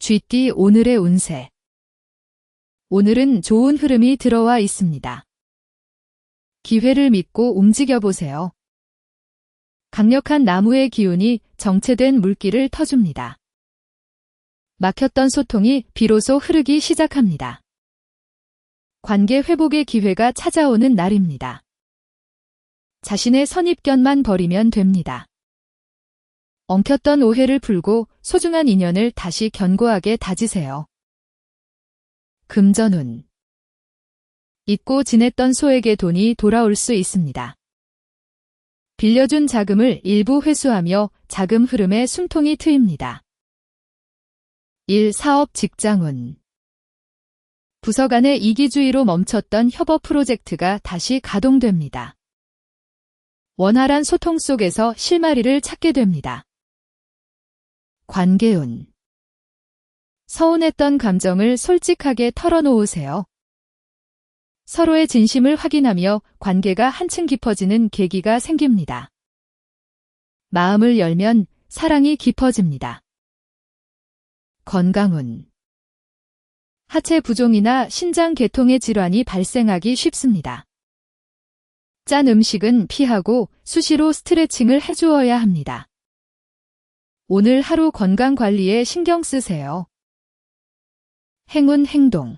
쥐띠 오늘의 운세. 오늘은 좋은 흐름이 들어와 있습니다. 기회를 믿고 움직여보세요. 강력한 나무의 기운이 정체된 물길을 터줍니다. 막혔던 소통이 비로소 흐르기 시작합니다. 관계 회복의 기회가 찾아오는 날입니다. 자신의 선입견만 버리면 됩니다. 엉켰던 오해를 풀고 소중한 인연을 다시 견고하게 다지세요. 금전운. 잊고 지냈던 소에게 돈이 돌아올 수 있습니다. 빌려준 자금을 일부 회수하며 자금 흐름에 숨통이 트입니다. 일, 사업, 직장운. 부서 간의 이기주의로 멈췄던 협업 프로젝트가 다시 가동됩니다. 원활한 소통 속에서 실마리를 찾게 됩니다. 관계운. 서운했던 감정을 솔직하게 털어놓으세요. 서로의 진심을 확인하며 관계가 한층 깊어지는 계기가 생깁니다. 마음을 열면 사랑이 깊어집니다. 건강운. 하체 부종이나 신장 계통의 질환이 발생하기 쉽습니다. 짠 음식은 피하고 수시로 스트레칭을 해주어야 합니다. 오늘 하루 건강 관리에 신경 쓰세요. 행운 행동.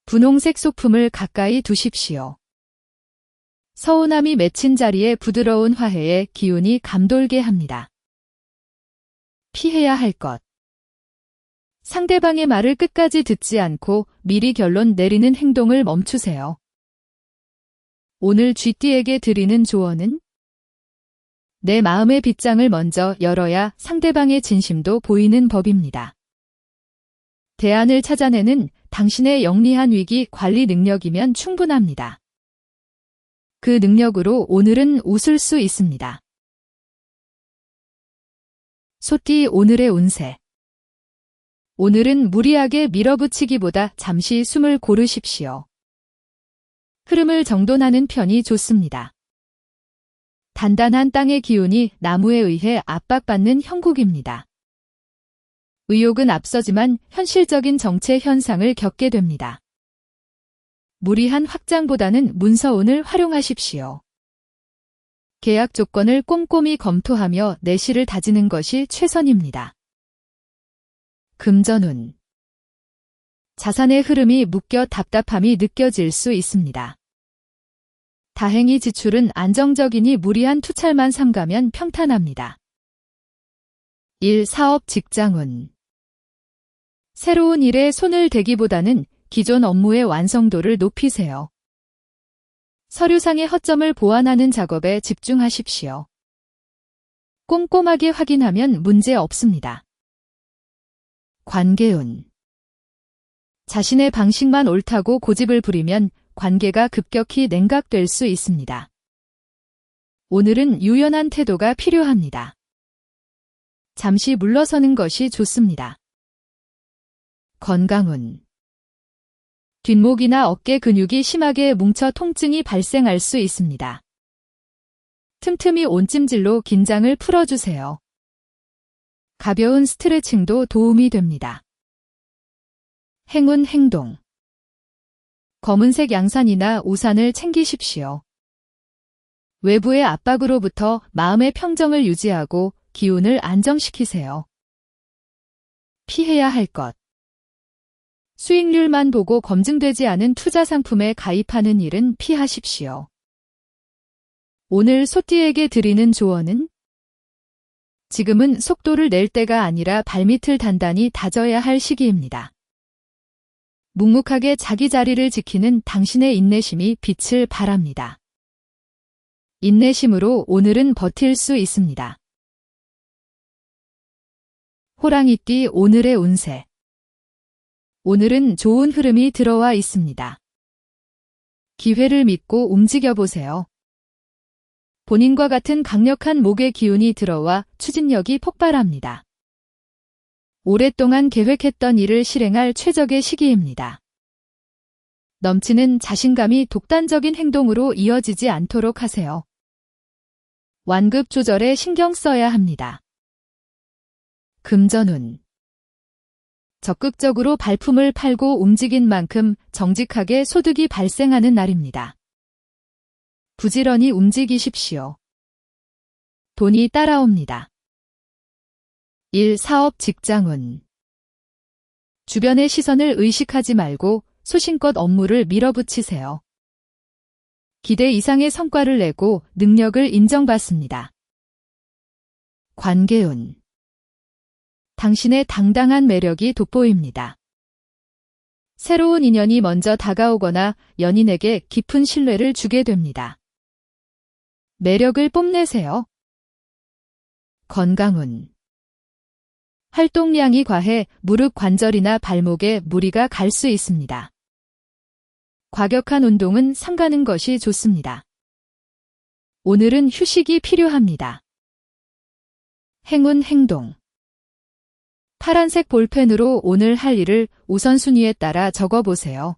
분홍색 소품을 가까이 두십시오. 서운함이 맺힌 자리에 부드러운 화해의 기운이 감돌게 합니다. 피해야 할 것. 상대방의 말을 끝까지 듣지 않고 미리 결론 내리는 행동을 멈추세요. 오늘 쥐띠에게 드리는 조언은? 내 마음의 빗장을 먼저 열어야 상대방의 진심도 보이는 법입니다. 대안을 찾아내는 당신의 영리한 위기 관리 능력이면 충분합니다. 그 능력으로 오늘은 웃을 수 있습니다. 소띠 오늘의 운세. 오늘은 무리하게 밀어붙이기보다 잠시 숨을 고르십시오. 흐름을 정돈하는 편이 좋습니다. 단단한 땅의 기운이 나무에 의해 압박받는 형국입니다. 의욕은 앞서지만 현실적인 정체 현상을 겪게 됩니다. 무리한 확장보다는 문서운을 활용하십시오. 계약 조건을 꼼꼼히 검토하며 내실을 다지는 것이 최선입니다. 금전운. 자산의 흐름이 묶여 답답함이 느껴질 수 있습니다. 다행히 지출은 안정적이니 무리한 투찰만 삼가면 평탄합니다. 일, 사업, 직장운. 새로운 일에 손을 대기보다는 기존 업무의 완성도를 높이세요. 서류상의 허점을 보완하는 작업에 집중하십시오. 꼼꼼하게 확인하면 문제 없습니다. 관계운. 자신의 방식만 옳다고 고집을 부리면 관계가 급격히 냉각될 수 있습니다. 오늘은 유연한 태도가 필요합니다. 잠시 물러서는 것이 좋습니다. 건강운. 뒷목이나 어깨 근육이 심하게 뭉쳐 통증이 발생할 수 있습니다. 틈틈이 온찜질로 긴장을 풀어주세요. 가벼운 스트레칭도 도움이 됩니다. 행운 행동. 검은색 양산이나 우산을 챙기십시오. 외부의 압박으로부터 마음의 평정을 유지하고 기운을 안정시키세요. 피해야 할 것. 수익률만 보고 검증되지 않은 투자 상품에 가입하는 일은 피하십시오. 오늘 소띠에게 드리는 조언은? 지금은 속도를 낼 때가 아니라 발밑을 단단히 다져야 할 시기입니다. 묵묵하게 자기 자리를 지키는 당신의 인내심이 빛을 발합니다. 인내심으로 오늘은 버틸 수 있습니다. 호랑이띠 오늘의 운세. 오늘은 좋은 흐름이 들어와 있습니다. 기회를 믿고 움직여보세요. 본인과 같은 강력한 목의 기운이 들어와 추진력이 폭발합니다. 오랫동안 계획했던 일을 실행할 최적의 시기입니다. 넘치는 자신감이 독단적인 행동으로 이어지지 않도록 하세요. 완급 조절에 신경 써야 합니다. 금전운. 적극적으로 발품을 팔고 움직인 만큼 정직하게 소득이 발생하는 날입니다. 부지런히 움직이십시오. 돈이 따라옵니다. 일, 사업, 직장운. 주변의 시선을 의식하지 말고 소신껏 업무를 밀어붙이세요. 기대 이상의 성과를 내고 능력을 인정받습니다. 관계운. 당신의 당당한 매력이 돋보입니다. 새로운 인연이 먼저 다가오거나 연인에게 깊은 신뢰를 주게 됩니다. 매력을 뽐내세요. 건강운. 활동량이 과해 무릎 관절이나 발목에 무리가 갈 수 있습니다. 과격한 운동은 삼가는 것이 좋습니다. 오늘은 휴식이 필요합니다. 행운 행동. 파란색 볼펜으로 오늘 할 일을 우선순위에 따라 적어보세요.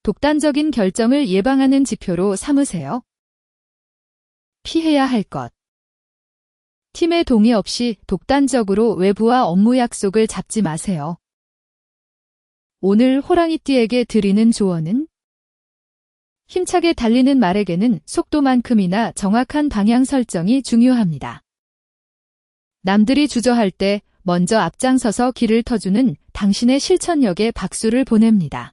독단적인 결정을 예방하는 지표로 삼으세요. 피해야 할 것. 팀의 동의 없이 독단적으로 외부와 업무 약속을 잡지 마세요. 오늘 호랑이띠에게 드리는 조언은 힘차게 달리는 말에게는 속도만큼이나 정확한 방향 설정이 중요합니다. 남들이 주저할 때 먼저 앞장서서 길을 터주는 당신의 실천력에 박수를 보냅니다.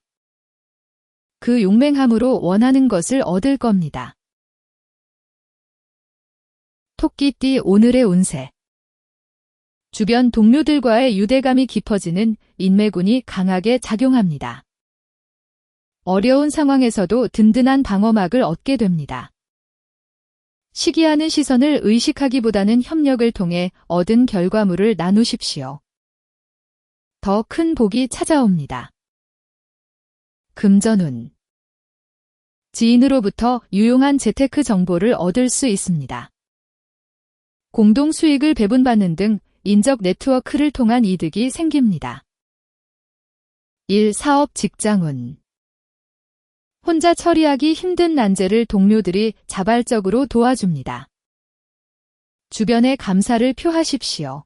그 용맹함으로 원하는 것을 얻을 겁니다. 토끼띠 오늘의 운세. 주변 동료들과의 유대감이 깊어지는 인매군이 강하게 작용합니다. 어려운 상황에서도 든든한 방어막을 얻게 됩니다. 시기하는 시선을 의식하기보다는 협력을 통해 얻은 결과물을 나누십시오. 더 큰 복이 찾아옵니다. 금전운. 지인으로부터 유용한 재테크 정보를 얻을 수 있습니다. 공동 수익을 배분받는 등 인적 네트워크를 통한 이득이 생깁니다. 일, 사업, 직장운. 혼자 처리하기 힘든 난제를 동료들이 자발적으로 도와줍니다. 주변에 감사를 표하십시오.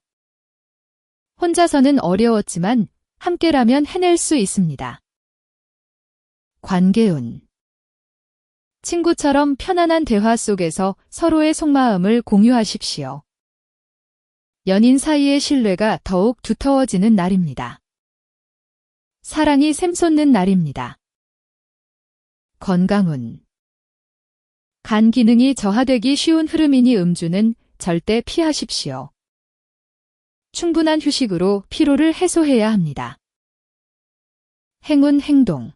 혼자서는 어려웠지만 함께라면 해낼 수 있습니다. 관계운. 친구처럼 편안한 대화 속에서 서로의 속마음을 공유하십시오. 연인 사이의 신뢰가 더욱 두터워지는 날입니다. 사랑이 샘솟는 날입니다. 건강운. 간 기능이 저하되기 쉬운 흐름이니 음주는 절대 피하십시오. 충분한 휴식으로 피로를 해소해야 합니다. 행운 행동.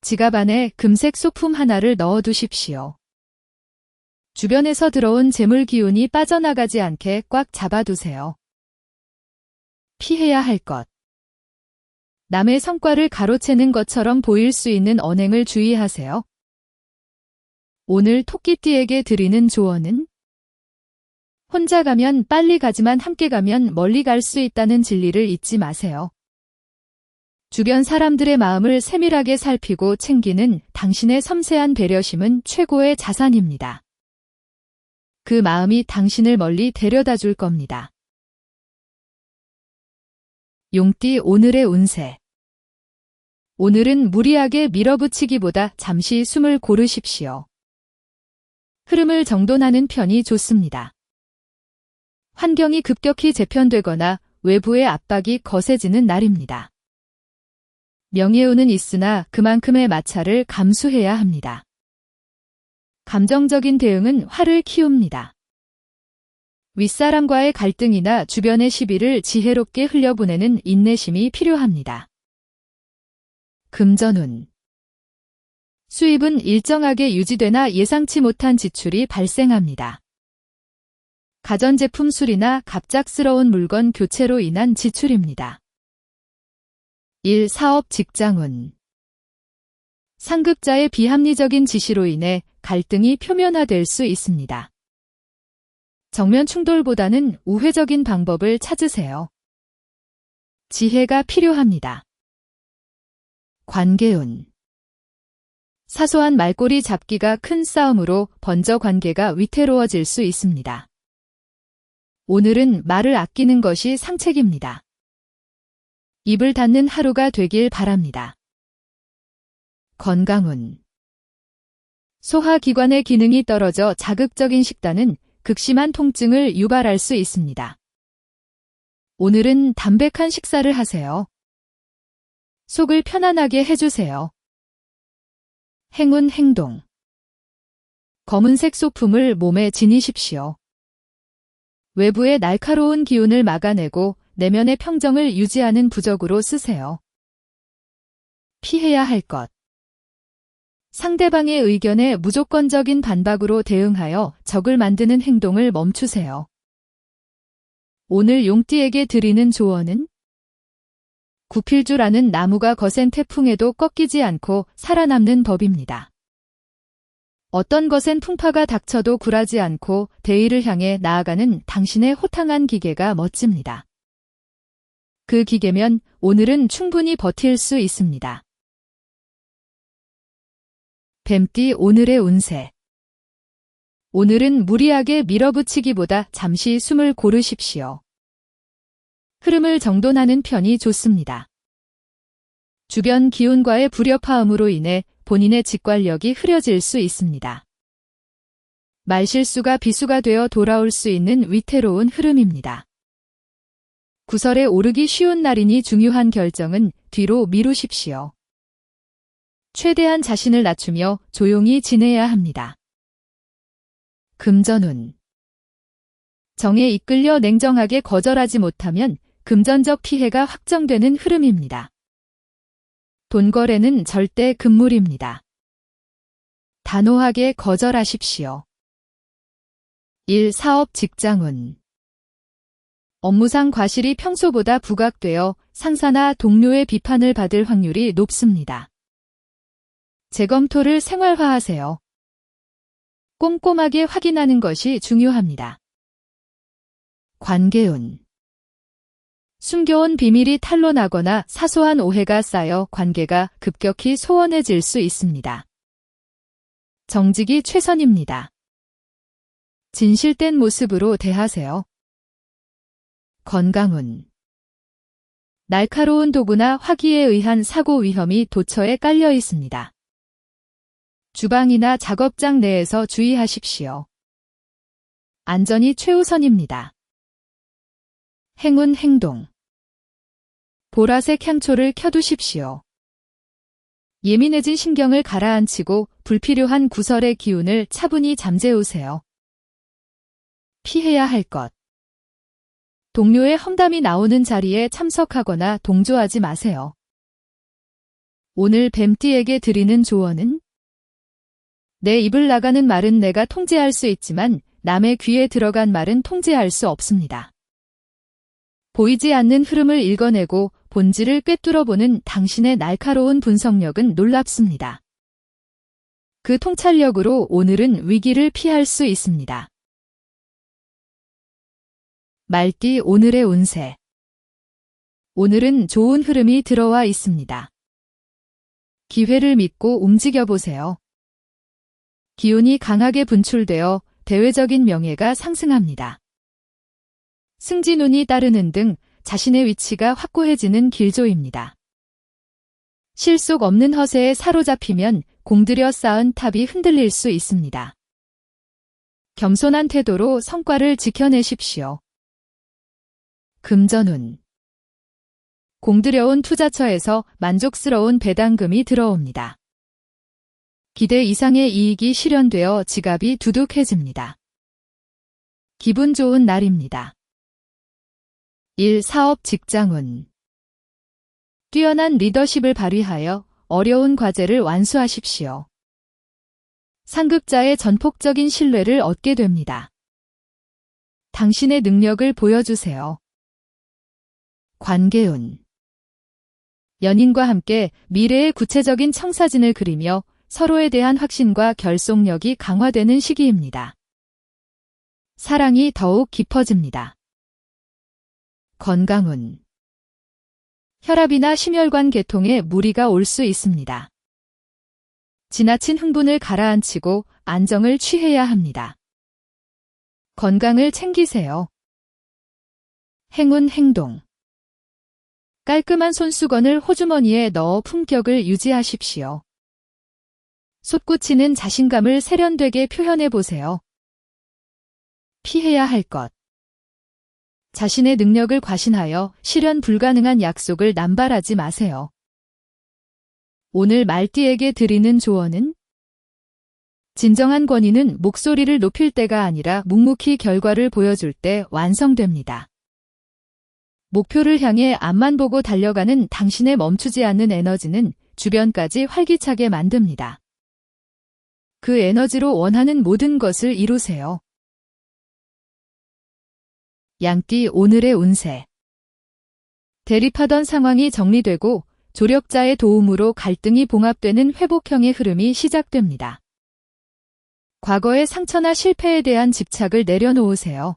지갑 안에 금색 소품 하나를 넣어두십시오. 주변에서 들어온 재물 기운이 빠져나가지 않게 꽉 잡아두세요. 피해야 할 것. 남의 성과를 가로채는 것처럼 보일 수 있는 언행을 주의하세요. 오늘 토끼띠에게 드리는 조언은 혼자 가면 빨리 가지만 함께 가면 멀리 갈 수 있다는 진리를 잊지 마세요. 주변 사람들의 마음을 세밀하게 살피고 챙기는 당신의 섬세한 배려심은 최고의 자산입니다. 그 마음이 당신을 멀리 데려다 줄 겁니다. 용띠 오늘의 운세. 오늘은 무리하게 밀어붙이기보다 잠시 숨을 고르십시오. 흐름을 정돈하는 편이 좋습니다. 환경이 급격히 재편되거나 외부의 압박이 거세지는 날입니다. 명예운은 있으나 그만큼의 마찰을 감수해야 합니다. 감정적인 대응은 화를 키웁니다. 윗사람과의 갈등이나 주변의 시비를 지혜롭게 흘려보내는 인내심이 필요합니다. 금전운. 수입은 일정하게 유지되나 예상치 못한 지출이 발생합니다. 가전제품 수리나 갑작스러운 물건 교체로 인한 지출입니다. 일, 사업, 직장운. 상급자의 비합리적인 지시로 인해 갈등이 표면화될 수 있습니다. 정면 충돌보다는 우회적인 방법을 찾으세요. 지혜가 필요합니다. 관계운. 사소한 말꼬리 잡기가 큰 싸움으로 번져 관계가 위태로워질 수 있습니다. 오늘은 말을 아끼는 것이 상책입니다. 입을 닫는 하루가 되길 바랍니다. 건강운. 소화기관의 기능이 떨어져 자극적인 식단은 극심한 통증을 유발할 수 있습니다. 오늘은 담백한 식사를 하세요. 속을 편안하게 해주세요. 행운 행동. 검은색 소품을 몸에 지니십시오. 외부의 날카로운 기운을 막아내고 내면의 평정을 유지하는 부적으로 쓰세요. 피해야 할 것. 상대방의 의견에 무조건적인 반박으로 대응하여 적을 만드는 행동을 멈추세요. 오늘 용띠에게 드리는 조언은 굽힐 줄 아는 나무가 거센 태풍에도 꺾이지 않고 살아남는 법입니다. 어떤 것엔 풍파가 닥쳐도 굴하지 않고 대의를 향해 나아가는 당신의 호탕한 기계가 멋집니다. 그 기계면 오늘은 충분히 버틸 수 있습니다. 뱀띠 오늘의 운세. 오늘은 무리하게 밀어붙이기보다 잠시 숨을 고르십시오. 흐름을 정돈하는 편이 좋습니다. 주변 기운과의 불협화음으로 인해 본인의 직관력이 흐려질 수 있습니다. 말실수가 비수가 되어 돌아올 수 있는 위태로운 흐름입니다. 구설에 오르기 쉬운 날이니 중요한 결정은 뒤로 미루십시오. 최대한 자신을 낮추며 조용히 지내야 합니다. 금전운. 정에 이끌려 냉정하게 거절하지 못하면 금전적 피해가 확정되는 흐름입니다. 돈거래는 절대 금물입니다. 단호하게 거절하십시오. 일, 사업, 직장운. 업무상 과실이 평소보다 부각되어 상사나 동료의 비판을 받을 확률이 높습니다. 재검토를 생활화하세요. 꼼꼼하게 확인하는 것이 중요합니다. 관계운. 숨겨온 비밀이 탄로나거나 사소한 오해가 쌓여 관계가 급격히 소원해질 수 있습니다. 정직이 최선입니다. 진실된 모습으로 대하세요. 건강운. 날카로운 도구나 화기에 의한 사고 위험이 도처에 깔려 있습니다. 주방이나 작업장 내에서 주의하십시오. 안전이 최우선입니다. 행운 행동. 보라색 향초를 켜두십시오. 예민해진 신경을 가라앉히고 불필요한 구설의 기운을 차분히 잠재우세요. 피해야 할 것. 동료의 험담이 나오는 자리에 참석하거나 동조하지 마세요. 오늘 뱀띠에게 드리는 조언은 내 입을 나가는 말은 내가 통제할 수 있지만 남의 귀에 들어간 말은 통제할 수 없습니다. 보이지 않는 흐름을 읽어내고 본질을 꿰뚫어보는 당신의 날카로운 분석력은 놀랍습니다. 그 통찰력으로 오늘은 위기를 피할 수 있습니다. 말띠 오늘의 운세. 오늘은 좋은 흐름이 들어와 있습니다. 기회를 믿고 움직여보세요. 기운이 강하게 분출되어 대외적인 명예가 상승합니다. 승진운이 따르는 등 자신의 위치가 확고해지는 길조입니다. 실속 없는 허세에 사로잡히면 공들여 쌓은 탑이 흔들릴 수 있습니다. 겸손한 태도로 성과를 지켜내십시오. 금전운. 공들여온 투자처에서 만족스러운 배당금이 들어옵니다. 기대 이상의 이익이 실현되어 지갑이 두둑해집니다. 기분 좋은 날입니다. 일, 사업, 직장운. 뛰어난 리더십을 발휘하여 어려운 과제를 완수하십시오. 상급자의 전폭적인 신뢰를 얻게 됩니다. 당신의 능력을 보여주세요. 관계운. 연인과 함께 미래의 구체적인 청사진을 그리며 서로에 대한 확신과 결속력이 강화되는 시기입니다. 사랑이 더욱 깊어집니다. 건강운. 혈압이나 심혈관 계통에 무리가 올 수 있습니다. 지나친 흥분을 가라앉히고 안정을 취해야 합니다. 건강을 챙기세요. 행운 행동. 깔끔한 손수건을 호주머니에 넣어 품격을 유지하십시오. 솟구치는 자신감을 세련되게 표현해 보세요. 피해야 할 것. 자신의 능력을 과신하여 실현 불가능한 약속을 남발하지 마세요. 오늘 말띠에게 드리는 조언은 진정한 권위는 목소리를 높일 때가 아니라 묵묵히 결과를 보여줄 때 완성됩니다. 목표를 향해 앞만 보고 달려가는 당신의 멈추지 않는 에너지는 주변까지 활기차게 만듭니다. 그 에너지로 원하는 모든 것을 이루세요. 양띠 오늘의 운세. 대립하던 상황이 정리되고 조력자의 도움으로 갈등이 봉합되는 회복형의 흐름이 시작됩니다. 과거의 상처나 실패에 대한 집착을 내려놓으세요.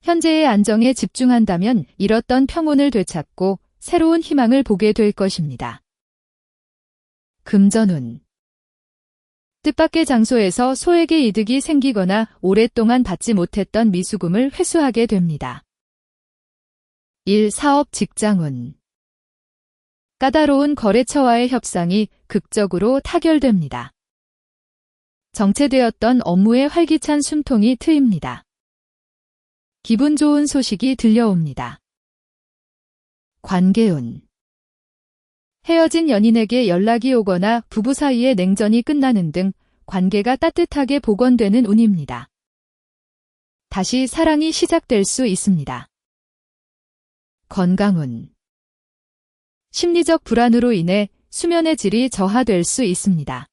현재의 안정에 집중한다면 잃었던 평온을 되찾고 새로운 희망을 보게 될 것입니다. 금전운. 뜻밖의 장소에서 소액의 이득이 생기거나 오랫동안 받지 못했던 미수금을 회수하게 됩니다. 일, 사업, 직장운. 까다로운 거래처와의 협상이 극적으로 타결됩니다. 정체되었던 업무의 활기찬 숨통이 트입니다. 기분 좋은 소식이 들려옵니다. 관계운. 헤어진 연인에게 연락이 오거나 부부 사이의 냉전이 끝나는 등 관계가 따뜻하게 복원되는 운입니다. 다시 사랑이 시작될 수 있습니다. 건강운. 심리적 불안으로 인해 수면의 질이 저하될 수 있습니다.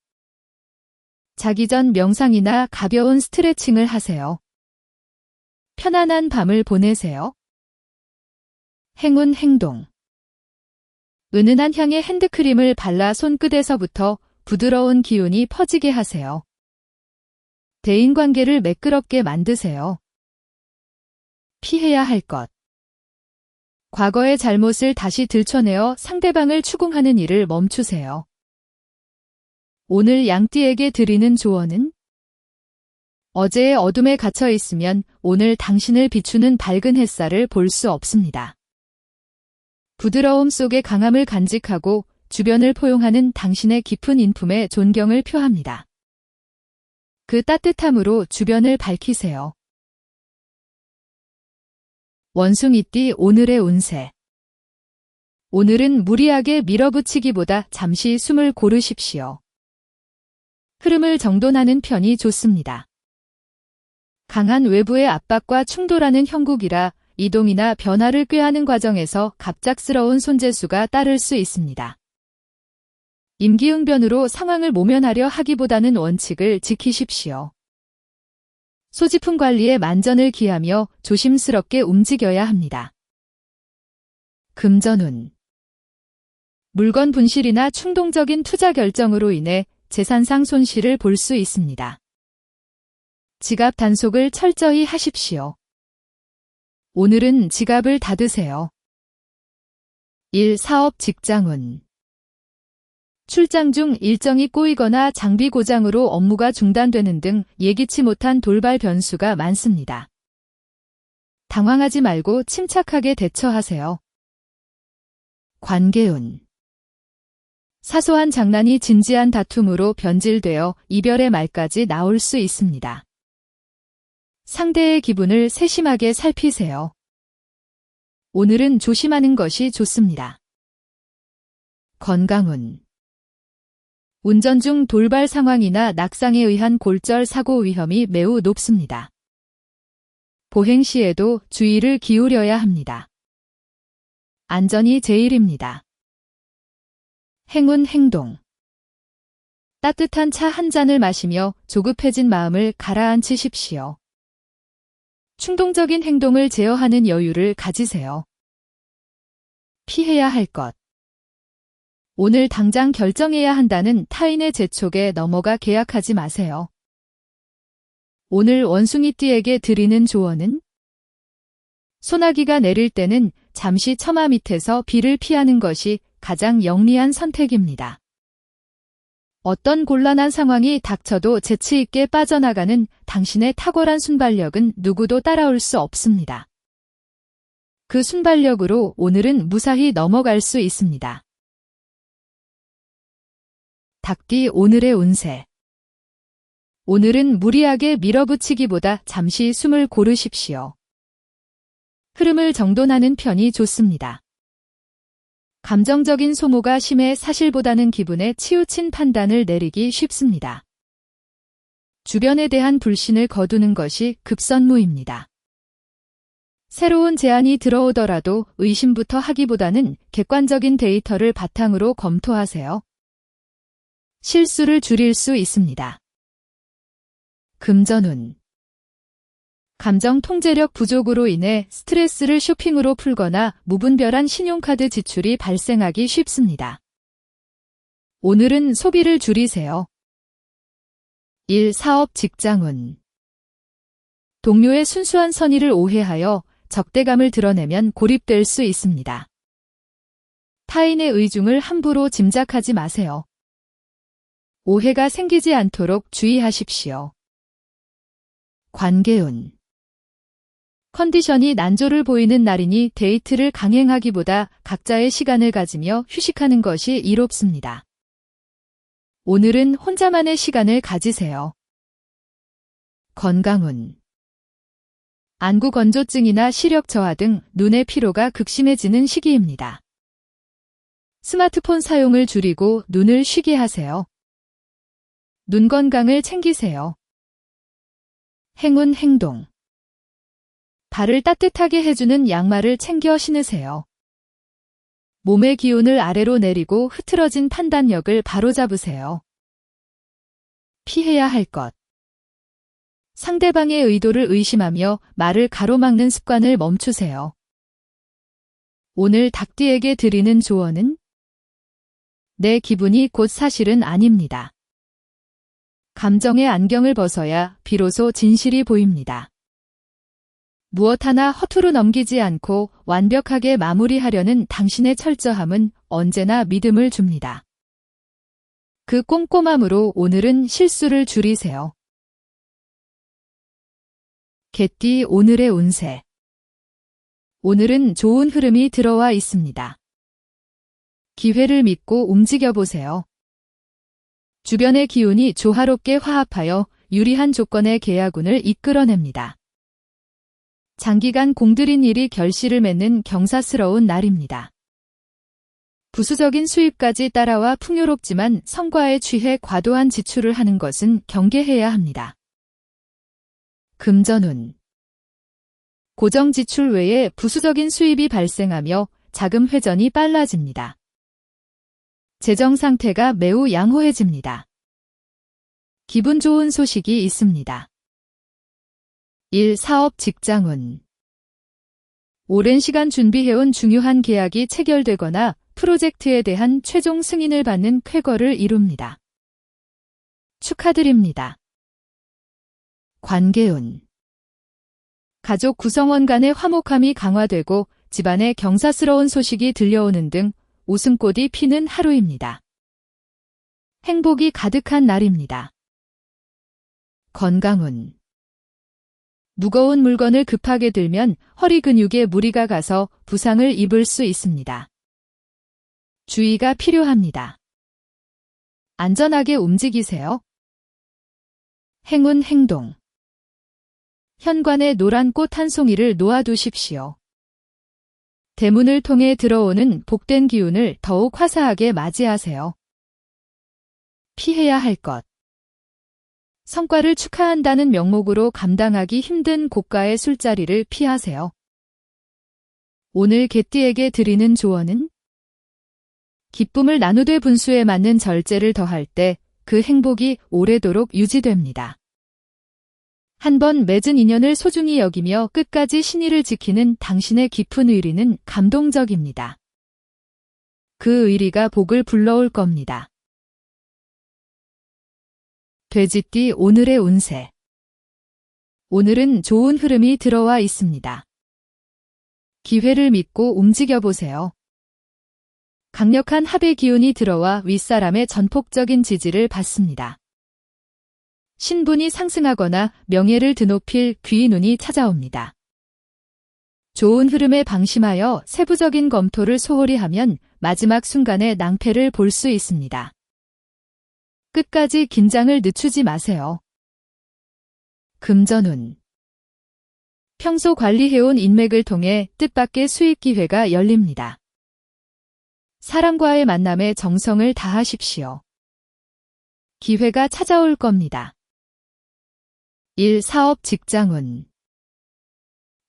자기 전 명상이나 가벼운 스트레칭을 하세요. 편안한 밤을 보내세요. 행운 행동. 은은한 향의 핸드크림을 발라 손끝에서부터 부드러운 기운이 퍼지게 하세요. 대인관계를 매끄럽게 만드세요. 피해야 할 것. 과거의 잘못을 다시 들춰내어 상대방을 추궁하는 일을 멈추세요. 오늘 양띠에게 드리는 조언은 어제의 어둠에 갇혀 있으면 오늘 당신을 비추는 밝은 햇살을 볼 수 없습니다. 부드러움 속의 강함을 간직하고 주변을 포용하는 당신의 깊은 인품에 존경을 표합니다. 그 따뜻함으로 주변을 밝히세요. 원숭이띠 오늘의 운세. 오늘은 무리하게 밀어붙이기보다 잠시 숨을 고르십시오. 흐름을 정돈하는 편이 좋습니다. 강한 외부의 압박과 충돌하는 형국이라 이동이나 변화를 꾀하는 과정에서 갑작스러운 손재수가 따를 수 있습니다. 임기응변으로 상황을 모면하려 하기보다는 원칙을 지키십시오. 소지품 관리에 만전을 기하며 조심스럽게 움직여야 합니다. 금전운. 물건 분실이나 충동적인 투자 결정으로 인해 재산상 손실을 볼 수 있습니다. 지갑 단속을 철저히 하십시오. 오늘은 지갑을 닫으세요. 일, 사업, 직장운. 출장 중 일정이 꼬이거나 장비 고장으로 업무가 중단되는 등 예기치 못한 돌발 변수가 많습니다. 당황하지 말고 침착하게 대처하세요. 관계운. 사소한 장난이 진지한 다툼으로 변질되어 이별의 말까지 나올 수 있습니다. 상대의 기분을 세심하게 살피세요. 오늘은 조심하는 것이 좋습니다. 건강운. 운전 중 돌발 상황이나 낙상에 의한 골절 사고 위험이 매우 높습니다. 보행 시에도 주의를 기울여야 합니다. 안전이 제일입니다. 행운 행동. 따뜻한 차 한 잔을 마시며 조급해진 마음을 가라앉히십시오. 충동적인 행동을 제어하는 여유를 가지세요. 피해야 할 것. 오늘 당장 결정해야 한다는 타인의 재촉에 넘어가 계약하지 마세요. 오늘 원숭이띠에게 드리는 조언은 소나기가 내릴 때는 잠시 처마 밑에서 비를 피하는 것이 가장 영리한 선택입니다. 어떤 곤란한 상황이 닥쳐도 재치 있게 빠져나가는 당신의 탁월한 순발력은 누구도 따라올 수 없습니다. 그 순발력으로 오늘은 무사히 넘어갈 수 있습니다. 닭띠 오늘의 운세. 오늘은 무리하게 밀어붙이기보다 잠시 숨을 고르십시오. 흐름을 정돈하는 편이 좋습니다. 감정적인 소모가 심해 사실보다는 기분에 치우친 판단을 내리기 쉽습니다. 주변에 대한 불신을 거두는 것이 급선무입니다. 새로운 제안이 들어오더라도 의심부터 하기보다는 객관적인 데이터를 바탕으로 검토하세요. 실수를 줄일 수 있습니다. 금전운. 감정 통제력 부족으로 인해 스트레스를 쇼핑으로 풀거나 무분별한 신용카드 지출이 발생하기 쉽습니다. 오늘은 소비를 줄이세요. 일, 사업, 직장운. 동료의 순수한 선의를 오해하여 적대감을 드러내면 고립될 수 있습니다. 타인의 의중을 함부로 짐작하지 마세요. 오해가 생기지 않도록 주의하십시오. 관계운. 컨디션이 난조를 보이는 날이니 데이트를 강행하기보다 각자의 시간을 가지며 휴식하는 것이 이롭습니다. 오늘은 혼자만의 시간을 가지세요. 건강운. 안구 건조증이나 시력 저하 등 눈의 피로가 극심해지는 시기입니다. 스마트폰 사용을 줄이고 눈을 쉬게 하세요. 눈 건강을 챙기세요. 행운 행동. 발을 따뜻하게 해주는 양말을 챙겨 신으세요. 몸의 기운을 아래로 내리고 흐트러진 판단력을 바로잡으세요. 피해야 할 것. 상대방의 의도를 의심하며 말을 가로막는 습관을 멈추세요. 오늘 닭띠에게 드리는 조언은 내 기분이 곧 사실은 아닙니다. 감정의 안경을 벗어야 비로소 진실이 보입니다. 무엇 하나 허투루 넘기지 않고 완벽하게 마무리하려는 당신의 철저함은 언제나 믿음을 줍니다. 그 꼼꼼함으로 오늘은 실수를 줄이세요. 개띠 오늘의 운세. 오늘은 좋은 흐름이 들어와 있습니다. 기회를 믿고 움직여보세요. 주변의 기운이 조화롭게 화합하여 유리한 조건의 계약운을 이끌어냅니다. 장기간 공들인 일이 결실을 맺는 경사스러운 날입니다. 부수적인 수입까지 따라와 풍요롭지만 성과에 취해 과도한 지출을 하는 것은 경계해야 합니다. 금전운. 고정 지출 외에 부수적인 수입이 발생하며 자금 회전이 빨라집니다. 재정 상태가 매우 양호해집니다. 기분 좋은 소식이 있습니다. 일, 사업, 직장운. 오랜 시간 준비해온 중요한 계약이 체결되거나 프로젝트에 대한 최종 승인을 받는 쾌거를 이룹니다. 축하드립니다. 관계운. 가족 구성원 간의 화목함이 강화되고 집안에 경사스러운 소식이 들려오는 등 웃음꽃이 피는 하루입니다. 행복이 가득한 날입니다. 건강운. 무거운 물건을 급하게 들면 허리 근육에 무리가 가서 부상을 입을 수 있습니다. 주의가 필요합니다. 안전하게 움직이세요. 행운 행동. 현관에 노란 꽃 한 송이를 놓아두십시오. 대문을 통해 들어오는 복된 기운을 더욱 화사하게 맞이하세요. 피해야 할 것. 성과를 축하한다는 명목으로 감당하기 힘든 고가의 술자리를 피하세요. 오늘 개띠에게 드리는 조언은 기쁨을 나누되 분수에 맞는 절제를 더할 때 그 행복이 오래도록 유지됩니다. 한번 맺은 인연을 소중히 여기며 끝까지 신의를 지키는 당신의 깊은 의리는 감동적입니다. 그 의리가 복을 불러올 겁니다. 돼지띠 오늘의 운세. 오늘은 좋은 흐름이 들어와 있습니다. 기회를 믿고 움직여보세요. 강력한 합의 기운이 들어와 윗사람의 전폭적인 지지를 받습니다. 신분이 상승하거나 명예를 드높일 귀인 운이 찾아옵니다. 좋은 흐름에 방심하여 세부적인 검토를 소홀히 하면 마지막 순간에 낭패를 볼 수 있습니다. 끝까지 긴장을 늦추지 마세요. 금전운. 평소 관리해온 인맥을 통해 뜻밖의 수익 기회가 열립니다. 사람과의 만남에 정성을 다하십시오. 기회가 찾아올 겁니다. 일, 사업, 직장운.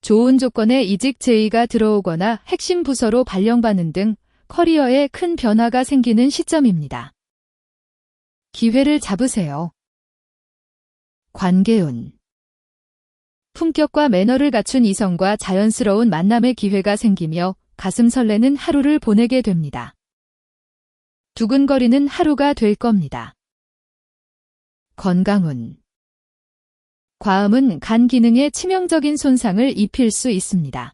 좋은 조건의 이직 제의가 들어오거나 핵심 부서로 발령받는 등 커리어에 큰 변화가 생기는 시점입니다. 기회를 잡으세요. 관계운. 품격과 매너를 갖춘 이성과 자연스러운 만남의 기회가 생기며 가슴 설레는 하루를 보내게 됩니다. 두근거리는 하루가 될 겁니다. 건강운. 과음은 간 기능에 치명적인 손상을 입힐 수 있습니다.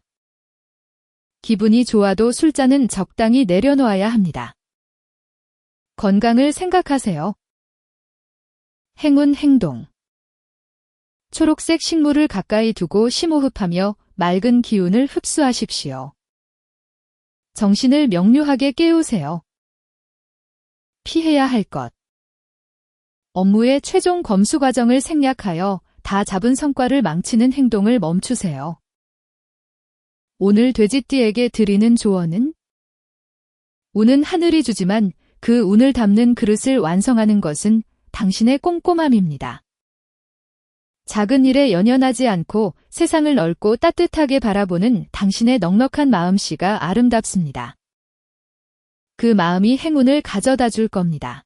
기분이 좋아도 술잔은 적당히 내려놓아야 합니다. 건강을 생각하세요. 행운 행동. 초록색 식물을 가까이 두고 심호흡하며 맑은 기운을 흡수하십시오. 정신을 명료하게 깨우세요. 피해야 할 것. 업무의 최종 검수 과정을 생략하여 다 잡은 성과를 망치는 행동을 멈추세요. 오늘 돼지띠에게 드리는 조언은? 운은 하늘이 주지만 그 운을 담는 그릇을 완성하는 것은 당신의 꼼꼼함입니다. 작은 일에 연연하지 않고 세상을 넓고 따뜻하게 바라보는 당신의 넉넉한 마음씨가 아름답습니다. 그 마음이 행운을 가져다 줄 겁니다.